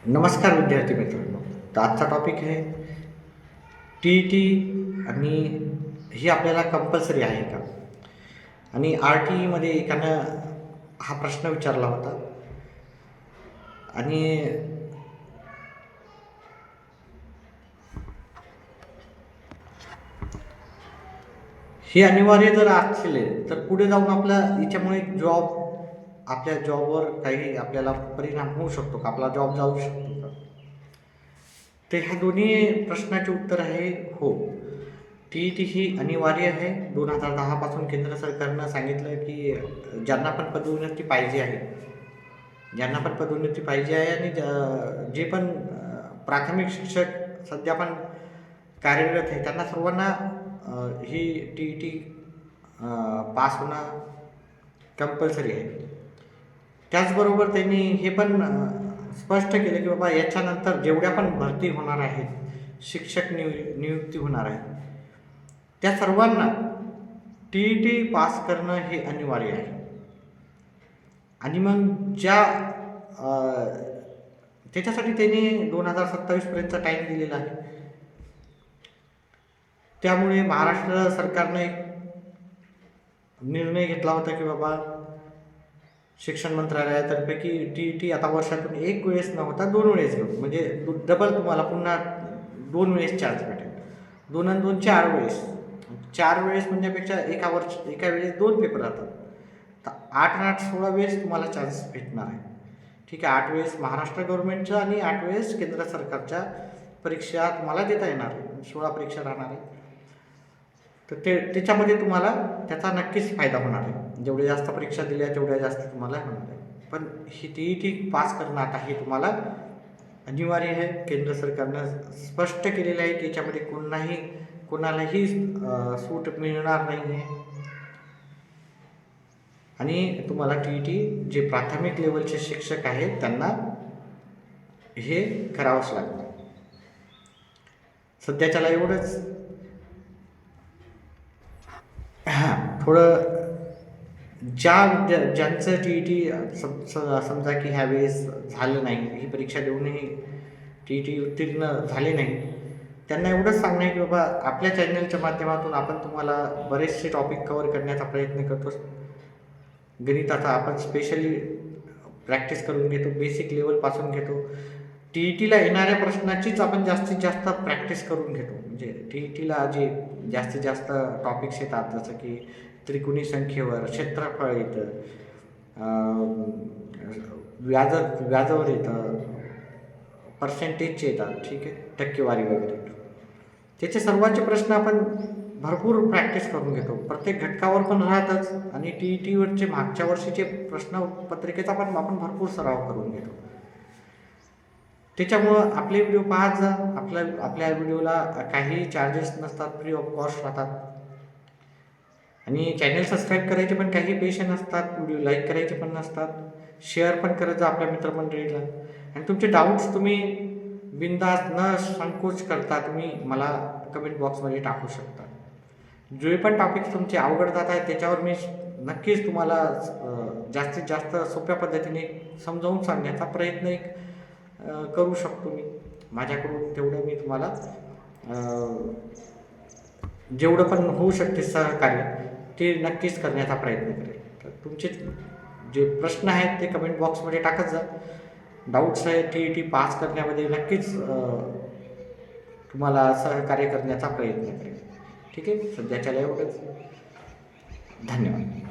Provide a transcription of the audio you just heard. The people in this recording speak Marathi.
नमस्कार विद्यार्थी मित्रांनो. तर आजचा टॉपिक आहे टी आणि ही आपल्याला कंपल्सरी आहे का? आणि टीमध्ये एकानं हा प्रश्न विचारला होता आणि हे अनिवार्य जर असले तर पुढे जाऊन आपल्या याच्यामुळे आपल्या जॉबवर काही आपल्याला परिणाम होऊ शकतो का? आपला जॉब जाऊ शकतो का? तर ह्या दोन्ही प्रश्नाचे उत्तर आहे हो. ही अनिवार्य आहे. 2010 पासून केंद्र सरकारनं सांगितलं की ज्यांना पण पदोन्नती पाहिजे आहे, ज्यांना पण पदोन्नती पाहिजे आहे आणि जे पण प्राथमिक शिक्षक सध्या पण कार्यरत आहे त्यांना सर्वांना ही टी पास होणं कंपल्सरी आहे. त्याचबरोबर त्यांनी हे पण स्पष्ट केलं की बाबा याच्यानंतर जेवढ्या पण भरती होणार आहेत, शिक्षक नियुक्ती होणार आहे, त्या सर्वांना पास करणं हे अनिवार्य आहे. आणि मग त्याच्यासाठी त्यांनी 2027पर्यंतचा टाईम दिलेला आहे. त्यामुळे महाराष्ट्र सरकारने एक निर्णय घेतला होता की बाबा शिक्षण मंत्रालयातर्फे की टी आता वर्षातून एक वेळेस न होता 2 वेळेस घेऊ, म्हणजे डबल तुम्हाला पुन्हा 2 वेळेस चान्स भेटेल. 2 आणि 2 4 वेळेस. 4 वेळेस म्हणण्यापेक्षा एका वेळेस 2 पेपर राहतात. तर 8 आणि 8 16 वेळेस तुम्हाला चान्स भेटणार आहे. ठीक आहे, 8 वेळेस महाराष्ट्र गव्हर्नमेंटच्या आणि 8 वेळेस केंद्र सरकारच्या परीक्षा तुम्हाला देता येणार आहे. 16 परीक्षा राहणार आहे. तर त्याच्यामध्ये तुम्हाला त्याचा नक्कीच फायदा होणार आहे. जेवढ्या जास्त परीक्षा दिल्या तेवढ्या जास्त तुम्हाला होणार आहे. पण ही टी पास करणं आता हे तुम्हाला अनिवार्य आहे. केंद्र सरकारनं स्पष्ट केलेलं आहे की याच्यामध्ये कोणालाही सूट मिळणार नाही आहे. आणि तुम्हाला जे प्राथमिक लेवलचे शिक्षक आहेत त्यांना हे करावंच लागणार. सध्याच्याला एवढंच. थोडं ज्यांचं समजा की ह्यावेळेस झालं नाही, ही परीक्षा देऊनही उत्तीर्ण झाले नाही, त्यांना एवढंच सांगणं आहे की बाबा आपल्या चॅनलच्या माध्यमातून आपण तुम्हाला बरेचसे टॉपिक कव्हर करण्याचा प्रयत्न करतो. गणिताचा आपण स्पेशली प्रॅक्टिस करून घेतो, बेसिक लेवलपासून घेतो. टीला येणाऱ्या प्रश्नाचीच आपण जास्तीत जास्त प्रॅक्टिस करून घेतो. म्हणजे टीला जे जास्तीत जास्त टॉपिक्स येतात, जसं की त्रिकोणी संख्येवर, क्षेत्रफळ येतं, व्याजावर येतं, पर्सेंटेजचे येतात, ठीक आहे, टक्केवारी वगैरे. त्याचे सर्वांचे प्रश्न आपण भरपूर प्रॅक्टिस करून घेतो. प्रत्येक घटकावर पण राहतच आणि टीवरचे मागच्या वर्षीचे प्रश्नपत्रिकेचा पण आपण भरपूर सराव करून घेतो. त्याच्यामुळं आपले व्हिडिओ पाहत जा. आपल्या व्हिडिओला काही चार्जेस नसतात, फ्री ऑफ कॉस्ट राहतात. आणि चॅनल सबस्क्राईब करायचे पण काही पैसे नसतात, व्हिडिओ लाईक करायचे पण नसतात, शेअर पण करत जा आपल्या मित्रमंडळीला. आणि तुमचे डाऊट्स तुम्ही बिनधास्त न संकोच करता तुम्ही मला कमेंट बॉक्समध्ये टाकू शकता. जे पण टॉपिक्स तुमचे अवघड जात आहेत त्याच्यावर मी नक्कीच तुम्हाला जास्तीत जास्त सोप्या पद्धतीने समजावून सांगण्याचा प्रयत्न करू शकतो. माझ्याकडून तेवढं मी तुम्हाला जेवढं पण होऊ शकते सहकार्य ते नक्कीच करण्याचा प्रयत्न करेल. तर तुमचे जे प्रश्न आहेत ते कमेंट बॉक्समध्ये टाकत जा. डाऊट्स आहेत टी पास करण्यामध्ये नक्कीच तुम्हाला सहकार्य करण्याचा प्रयत्न करेल. ठीक आहे, सध्याच्याला एवढंच. धन्यवाद.